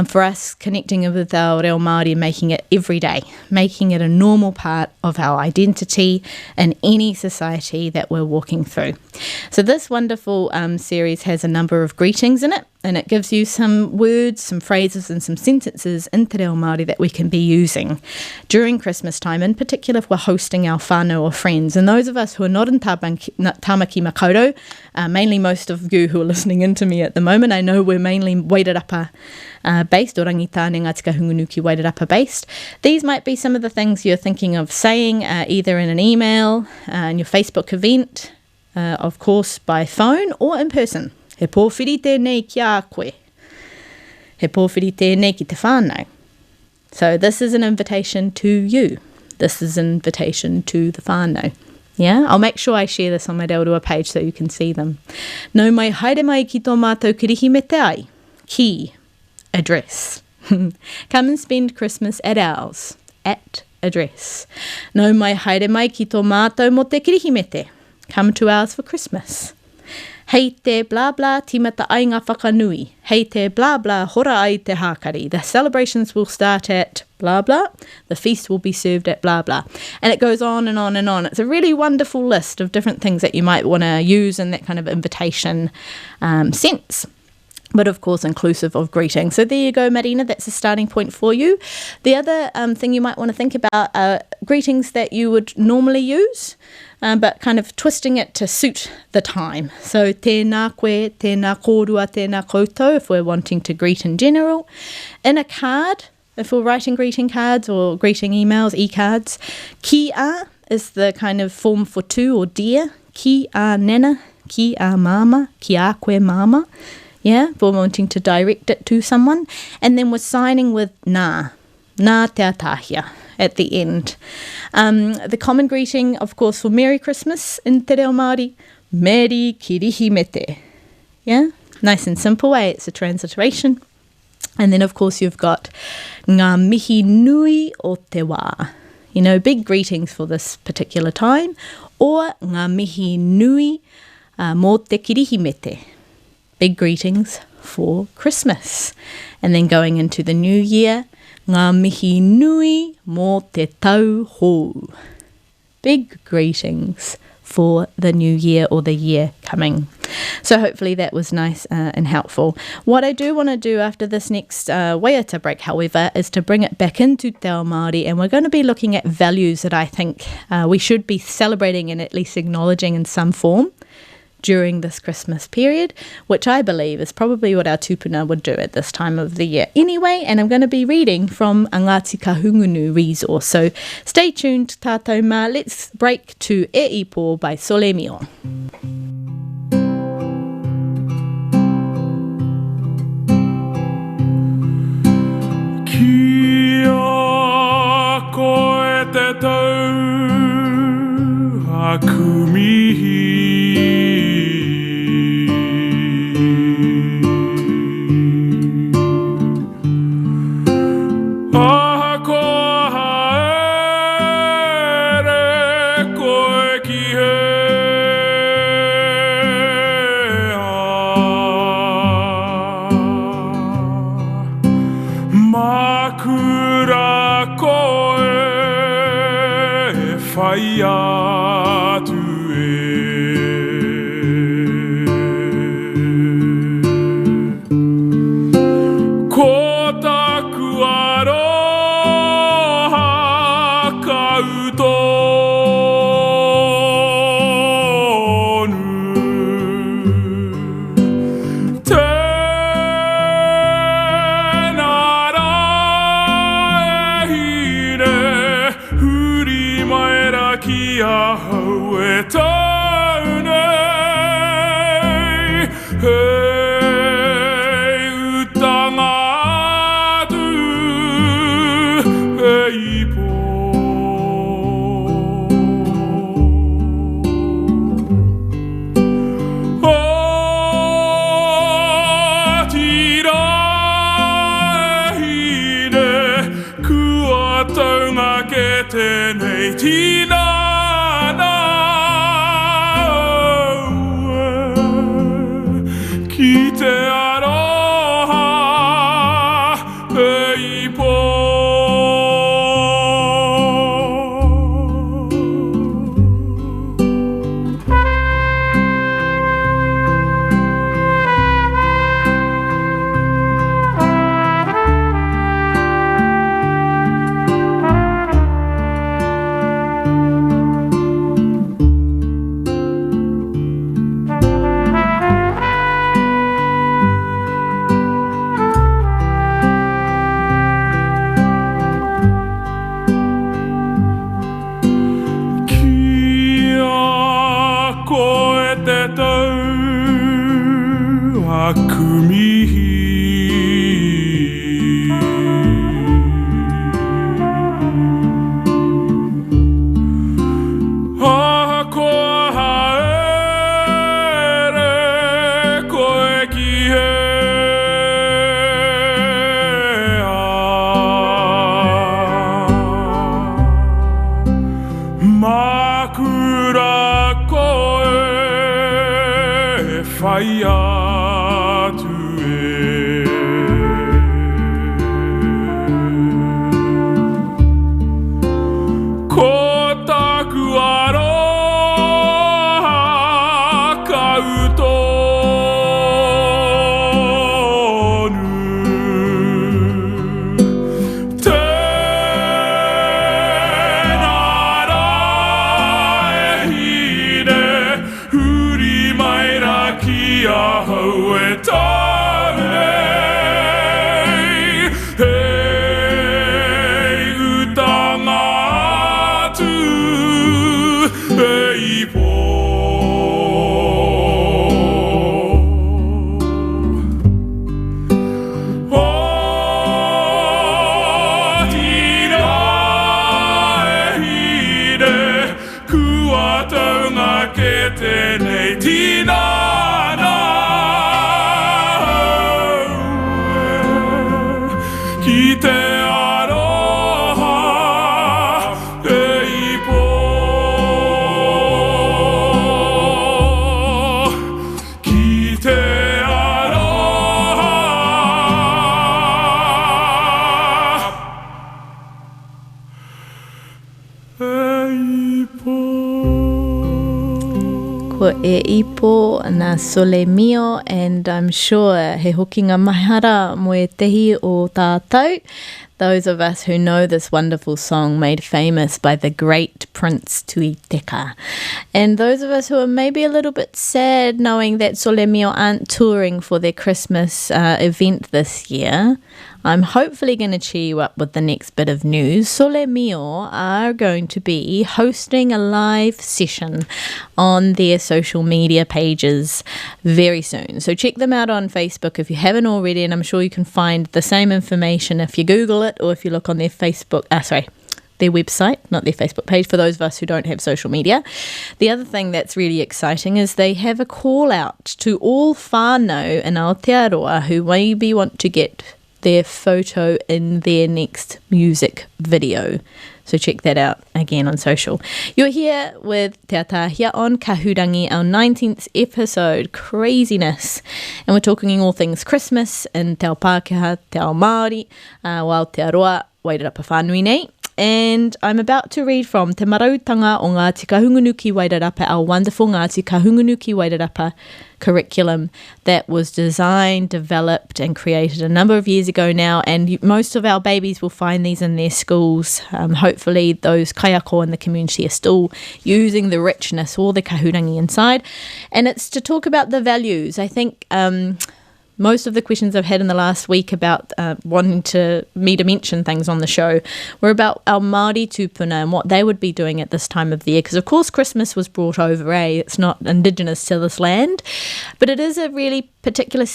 B: for us connecting with our reo Māori and making it every day, making it a normal part of our identity in any society that we're walking through. So this wonderful series has a number of greetings in it, and it gives you some words, some phrases and some sentences in te reo Māori that we can be using during Christmas time, in particular if we're hosting our whānau or friends. And those of us who are not in Tāmaki Makaurau, mainly most of you who are listening into me at the moment, I know we're mainly Wairarapa based, or Rangitāne Ngāti Kahungunu Wairarapa based. These might be some of the things you're thinking of saying, either in an email, in your Facebook event, of course by phone or in person. He pōwhiri tēnei ki a koe. He pōwhiri tēnei ki te whānau. So this is an invitation to you. This is an invitation to the whānau. Yeah, I'll make sure I share this on my Reo Rua page so you can see them. Nau mai haere mai ki tō mātou kirihi me te ai. Ki, address. Come and spend Christmas at ours. At address. Nau mai haere mai ki tō mātou mo te kirihi me te. Come to ours for Christmas. Hei te blah blah timata ai ngā whakanui. Hei te blah blah hora ai te hākari. The celebrations will start at blah blah. The feast will be served at blah blah. And it goes on and on and on. It's a really wonderful list of different things that you might want to use in that kind of invitation sense. But of course inclusive of greeting. So there you go, Marina, that's a starting point for you. The other thing you might want to think about are greetings that you would normally use, but kind of twisting it to suit the time. So tēnā koe, tēnā kōrua, tēnā koutou, if we're wanting to greet in general. In a card, if we're writing greeting cards or greeting emails, e-cards, ki a is the kind of form for to or dear. Ki a nena, ki a mama, ki a koe mama. Yeah, if we're wanting to direct it to someone. And then we're signing with nā te atahia at the end. The common greeting, of course, for Merry Christmas in te reo Māori, Meri kirihi me te. Yeah, nice and simple, eh? It's a transliteration. And then, of course, you've got ngā mihi nui o te wā. You know, big greetings for this particular time. Or ngā mihi nui mō te kirihi me te. Big greetings for Christmas. And then going into the new year, ngā mihi nui mō te tau hou. Big greetings for the new year or the year coming. So hopefully that was nice and helpful. What I do want to do after this next waiata break, however, is to bring it back into Te Ao Māori, and we're going to be looking at values that I think we should be celebrating and at least acknowledging in some form during this Christmas period, which I believe is probably what our tupuna would do at this time of the year anyway. And I'm going to be reading from a Ngāti Kahungunu resource. So stay tuned, tātou mā. Let's break to E Ipo by Sole Mio.
E: Kia koe te tau aku mihi aha koa haere koe ki he makura koe whai atu ko taku aroha kautonu tēnā rā e hine huri mai ra ki a hau e taunei hei utanga atu e ipo o tira e hine kua taunga ke tēnei tinana ki te aroha e ipo Kia koe te tau aku mihi aha koa haere koe ki he makura koe whai atu ko taku aroha kautonu tēnā rā e hine huri mai ra ki a hau e taunei hei utanga atu e ipo o tira e hine kua taunga ke tēnei tinana ki te aroha e ipo ki te aroha e ipo
B: Ko e ipo na Sole Mio, and I'm sure he hoki ngā mahara mo e tehi o tātou.
A: those of us who know this wonderful song made famous by the great Prince Tui Teka. And those of us who are maybe a little bit sad knowing that Sole Mio aren't touring for their Christmas event this year, I'm hopefully going to cheer you up with the next bit of news. Sole Mio are going to be hosting a live session on their social media pages very soon. So check them out on Facebook if you haven't already, and I'm sure you can find the same information if you Google it or if you look on their their website, not their Facebook page, for those of us who don't have social media. The other thing that's really exciting is they have a call out to all whānau in Aotearoa who maybe want to get their photo in their next music video. So check that out again on social. You're here with Te Atahia on Kahurangi, our 19th episode. Craziness. And we're talking all things Christmas in Te Ao Pākehā, Te Ao Māori, o Aotearoa, Wairarapa Whānui nei. And I'm about to read from Te Marautanga o Ngāti Kahunganuki Wairarapa, our wonderful Ngāti Kahunganuki Wairarapa curriculum that was designed, developed and created a number of years ago now, and most of our babies will find these in their schools. Hopefully those kaiako in the community are still using the richness or the kahurangi inside, and it's to talk about the values. I think most of the questions I've had in the last week about wanting me to mention things on the show were about our Māori tupuna and what they would be doing at this time of the year. Because, of course, Christmas was brought over, It's not indigenous to this land. But it is a really particularly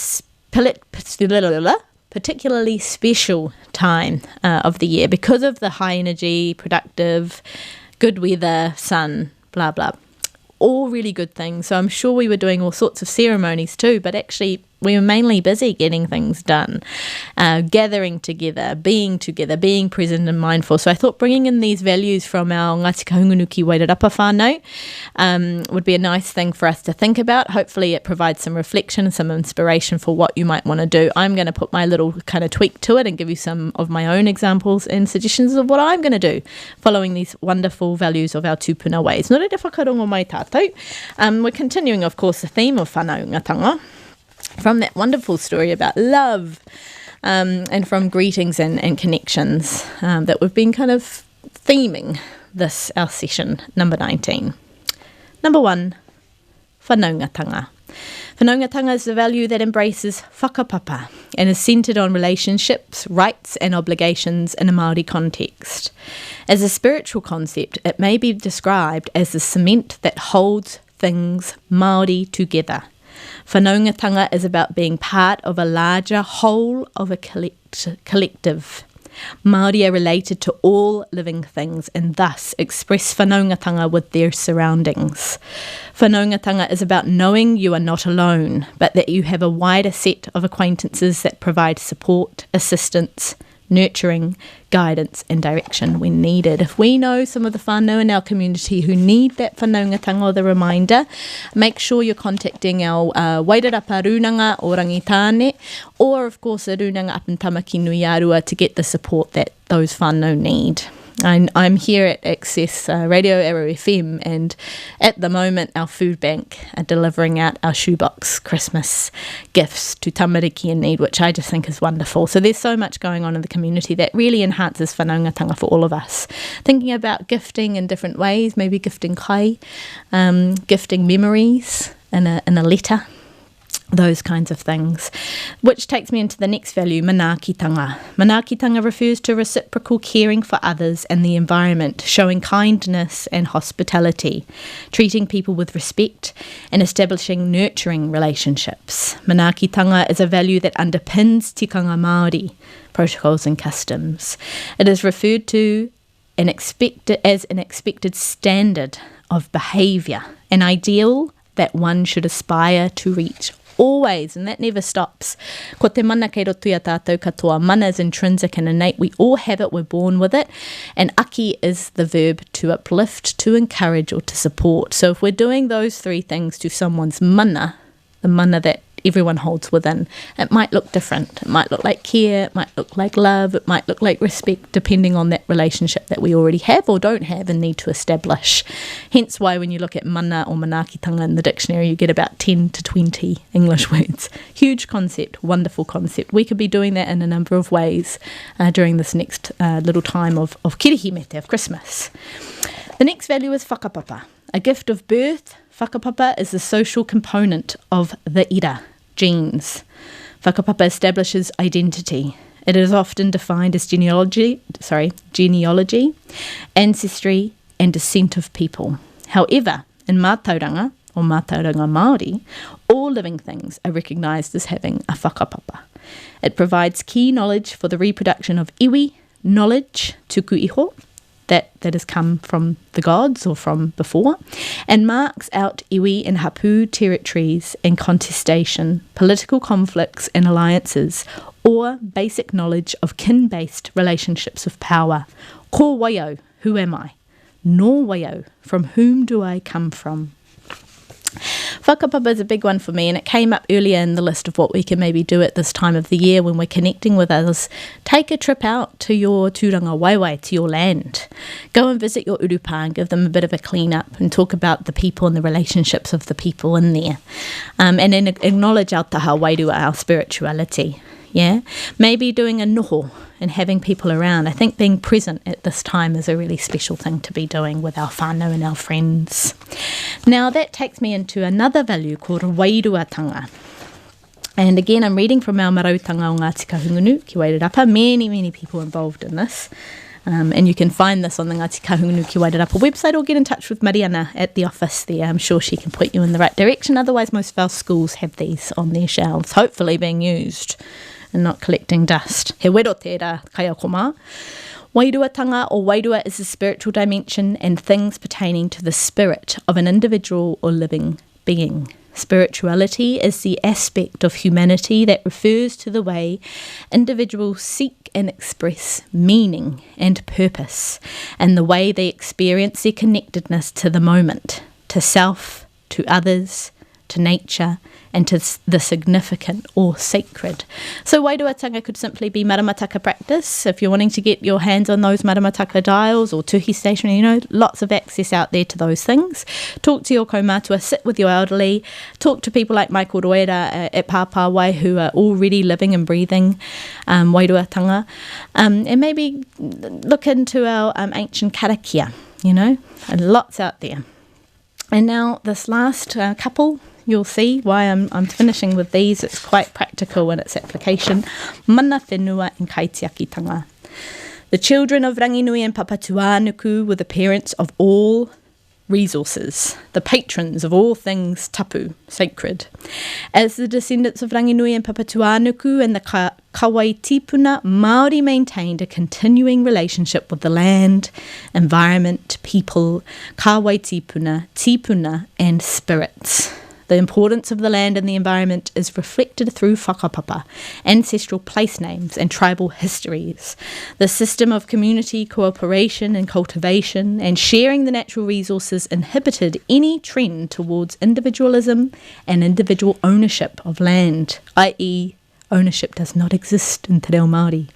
A: special time of the year because of the high energy, productive, good weather, sun, blah, blah. All really good things. So I'm sure we were doing all sorts of ceremonies too, but actually we were mainly busy getting things done, gathering together, being present and mindful. So I thought bringing in these values from our Ngāti Kahunganuki Wairarapa whānau would be a nice thing for us to think about. Hopefully it provides some reflection and some inspiration for what you might want to do. I'm going to put my little kind of tweak to it and give you some of my own examples and suggestions of what I'm going to do following these wonderful values of our tupuna ways. Nō reira whakarongo mai tātou. We're continuing, of course, the theme of whanaungatanga from that wonderful story about love and from greetings and connections that we've been kind of theming this, our session, number 19. Number 1, whanaungatanga. Whanaungatanga is the value that embraces whakapapa and is centred on relationships, rights and obligations in a Māori context. As a spiritual concept, it may be described as the cement that holds things Māori together. Whanaungatanga is about being part of a larger whole of a collective. Māori are related to all living things and thus express whanaungatanga with their surroundings. Whanaungatanga is about knowing you are not alone, but that you have a wider set of acquaintances that provide support, assistance, nurturing, guidance and direction when needed. If we know some of the whānau in our community who need that whanaungatanga or the reminder, make sure you're contacting our Wairarapa Runanga o Rangitane, or of course a Runanga up in Tamaki Nui Arua to get the support that those whānau need. I'm here at Access Radio Arrow FM, and at the moment our food bank are delivering out our shoebox Christmas gifts to tamariki in need, which I just think is wonderful. So there's so much going on in the community that really enhances whanaungatanga for all of us. Thinking about gifting in different ways, maybe gifting kai, gifting memories in a letter, those kinds of things. Which takes me into the next value, manaakitanga. Manaakitanga refers to reciprocal caring for others and the environment, showing kindness and hospitality, treating people with respect and establishing nurturing relationships. Manaakitanga is a value that underpins tikanga Māori, protocols and customs. It is referred to as an expected standard of behaviour, an ideal that one should aspire to reach always, and that never stops. Ko te mana kei rotuia tātou katoa. Mana is intrinsic and innate. We all have it, we're born with it. And aki is the verb to uplift, to encourage or to support. So if we're doing those three things to someone's mana, the mana that
B: everyone holds within. It might look different. It might look like care, it might look like love, it might look like respect, depending on that relationship that we already have or don't have and need to establish. Hence why when you look at mana or manaakitanga in the dictionary, you get about 10 to 20 English words. Huge concept, wonderful concept. We could be doing that in a number of ways during this next little time of kirihimete, of Christmas. The next value is whakapapa, a gift of birth. Whakapapa is the social component of the ira, genes. Whakapapa establishes identity. It is often defined as genealogy, ancestry, and descent of people. However, in Mātauranga, or Mātauranga Māori, all living things are recognised as having a whakapapa. It provides key knowledge for the reproduction of iwi, knowledge, tuku iho, that has come from the gods or from before, and marks out iwi and hapu territories and contestation, political conflicts and alliances, or basic knowledge of kin-based relationships of power. Ko waio, who am I? Nō waio, from whom do I come from? Whakapapa is a big one for me, and it came up earlier in the list of what we can maybe do at this time of the year when we're connecting with others. Take a trip out to your tūranga waiwai, to your land. Go and visit your urupa and give them a bit of a clean up and talk about the people and the relationships of the people in there. And then acknowledge our taha wairua, our spirituality. Yeah, maybe doing a noho and having people around. I think being present at this time is a really special thing to be doing with our whānau and our friends. Now that takes me into another value called wairuatanga. And again, I'm reading from our marautanga o Ngāti Kahungunu, ki Wairarapa. Many people involved in this. And you can find this on the Ngāti Kahungunu Ki Wairarapa website, or get in touch with Mariana at the office there. I'm sure she can point you in the right direction. Otherwise, most of our schools have these on their shelves, hopefully being used and not collecting dust. He wero tērā, kaya koma. Wairuatanga or wairua is the spiritual dimension and things pertaining to the spirit of an individual or living being. Spirituality is the aspect of humanity that refers to the way individuals seek and express meaning and purpose, and the way they experience their connectedness to the moment, to self, to others, to nature, and to the significant or sacred. So wairuatanga could simply be maramataka practice. If you're wanting to get your hands on those maramataka dials or tuhi station, lots of access out there to those things. Talk to your kaumātua, sit with your elderly, talk to people like Michael Roera at Pāpāwai who are already living and breathing wairuatanga. And maybe look into our ancient karakia, and lots out there. And now this last couple, you'll see why I'm finishing with these. It's quite practical in its application. Mana whenua and kaitiakitanga. The children of Ranginui and Papatuānuku were the parents of all resources, the patrons of all things tapu, sacred. As the descendants of Ranginui and Papatuānuku and the Kawai Tipuna, Māori maintained a continuing relationship with the land, environment, people, Kawai Tipuna, and spirits. The importance of the land and the environment is reflected through whakapapa, ancestral place names and tribal histories. The system of community cooperation and cultivation and sharing the natural resources inhibited any trend towards individualism and individual ownership of land, i.e. ownership does not exist in Te Reo Māori.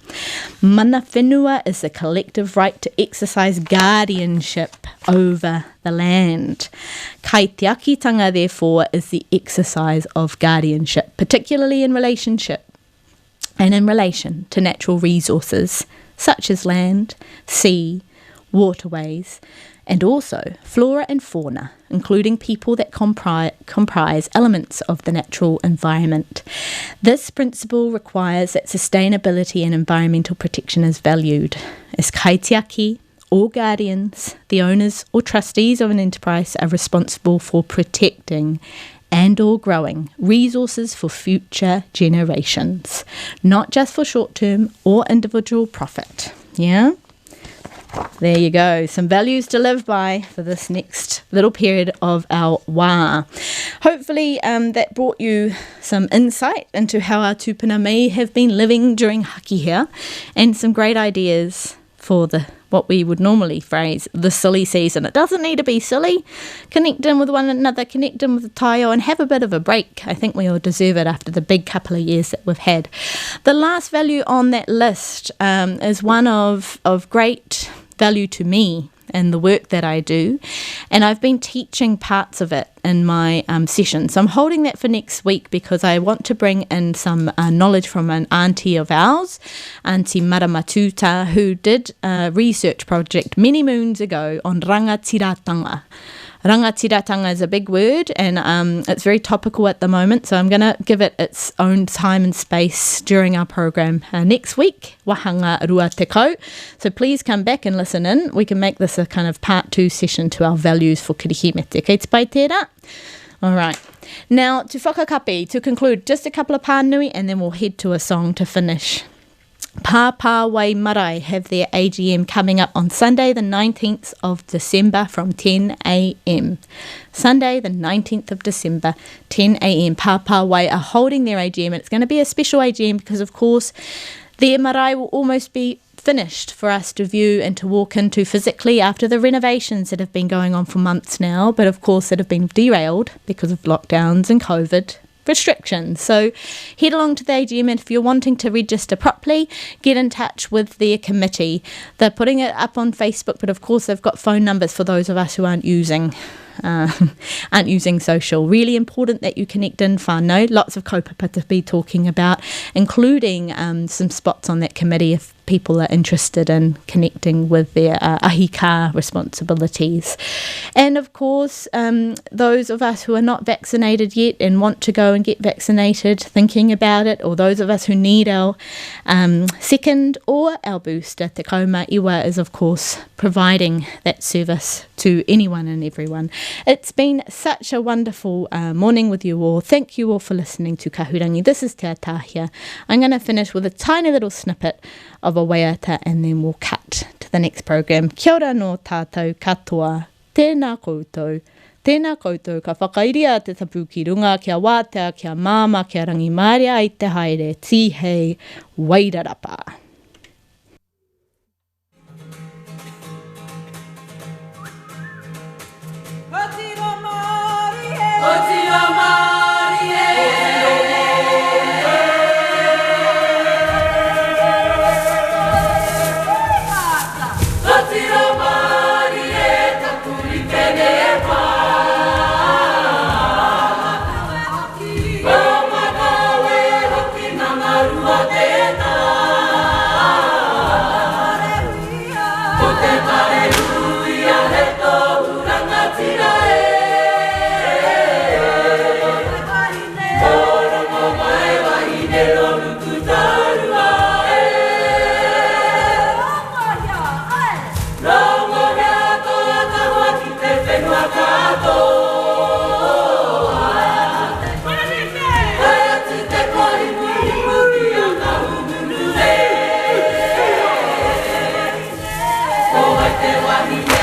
B: Mana whenua is the collective right to exercise guardianship over the land. Kaitiakitanga, therefore, is the exercise of guardianship, particularly in relation to natural resources such as land, sea, waterways, and also flora and fauna, including people that comprise elements of the natural environment. This principle requires that sustainability and environmental protection is valued. As kaitiaki or guardians, the owners or trustees of an enterprise are responsible for protecting and or growing resources for future generations, not just for short-term or individual profit. Yeah? There you go. Some values to live by for this next little period of our wā. Hopefully that brought you some insight into how our tūpuna may have been living during haki here, and some great ideas for the what we would normally phrase the silly season. It doesn't need to be silly. Connect in with one another, connect in with the taio, and have a bit of a break. I think we all deserve it after the big couple of years that we've had. The last value on that list is one of great value to me and the work that I do, and I've been teaching parts of it in my session. So I'm holding that for next week because I want to bring in some knowledge from an auntie of ours, Auntie Maramatuta, who did a research project many moons ago on rangatiratanga. Rangatiratanga is a big word, and it's very topical at the moment, so I'm going to give it its own time and space during our program next week, Wahanga Rua Te Kau. So please come back and listen in. We can make this a kind of part 2 session to our values for kirihimete. Kei te pai tērā? All right. Now, to whakakapi, to conclude, just a couple of pānui, and then we'll head to a song to finish. Pāpā Wai Marae have their AGM coming up on Sunday the 19th of December from 10 a.m. Sunday the 19th of December, 10 a.m. Pāpā Wai are holding their AGM, and it's going to be a special AGM because, of course, their marae will almost be finished for us to view and to walk into physically after the renovations that have been going on for months now, but of course that have been derailed because of lockdowns and COVID restrictions. So head along to the AGM, and if you're wanting to register properly, get in touch with their committee. They're putting it up on Facebook, but of course they've got phone numbers for those of us who aren't using social. Really important that you connect in whānau. Lots of kaupapa to be talking about, including some spots on that committee if people are interested in connecting with their ahika responsibilities. And of course, those of us who are not vaccinated yet and want to go and get vaccinated, thinking about it, or those of us who need our second or our booster, Te Kauma Iwa is of course providing that service to anyone and everyone. It's been such a wonderful morning with you all. Thank you all for listening to Kahurangi. This is Te Atahia. I'm going to finish with a tiny little snippet of a waiata, and then we'll cut to the next program. Kia ora no tātou katoa, tēnā koutou. Tēnā koutou ka whakairia te tapu ki runga, kia wātea, kia māma, kia rangi māria ai te haere, tihei, wairarapa.
C: Te wani